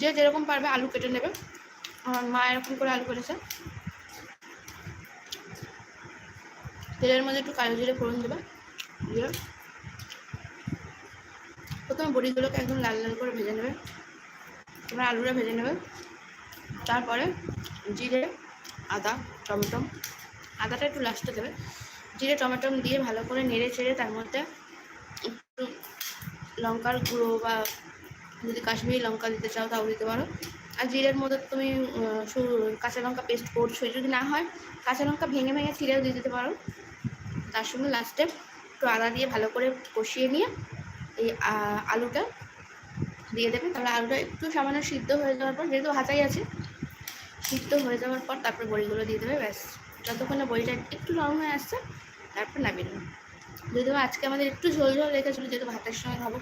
যে যেরকম পারবে আলু কেটে নেবে। আমার মা এরকম করে আলু কেটেছে। তেলের মধ্যে একটু কালো জিরে ফোড়ন দেবে, দিয়ে প্রথমে বড়িগুলোকে একদম লাল লাল করে ভেজে নেবে, এবার আলুটা ভেজে নেবে। তারপরে জিরে, আদা, টমেটো, আদাটা একটু লাস্টে দেবে। জিরে টমেটো দিয়ে ভালো করে নেড়ে চেড়ে তার মধ্যে একটু লঙ্কার গুঁড়ো বা যদি কাশ্মীরি লঙ্কা দিতে চাও তাও দিতে পারো। আর জিরের মধ্যে তুমি কাঁচা লঙ্কা পেস্ট করছো, যদি না হয় কাঁচা লঙ্কা ভেঙে ভেঙে ছিঁড়েও দিয়ে দিতে পারো। তার সঙ্গে লাস্টে একটু আদা দিয়ে ভালো করে কষিয়ে নিয়ে এই আলুটা দিয়ে দেবে। তাহলে আলুটা একটু সামান্য সিদ্ধ হয়ে যাওয়ার পর, যেহেতু ভাজাই আছে, সিদ্ধ হয়ে যাওয়ার পর তারপর বড়িগুলো দিয়ে দেবে। ব্যাস, যতক্ষণে বড়িটা একটু নরম হয়ে আসছে তারপর নামিয়ে নেবে। যদিও আজকে আমাদের একটু ঝোল ঝোল রেখেছিলো, যেহেতু ভাতের সঙ্গে খাবো।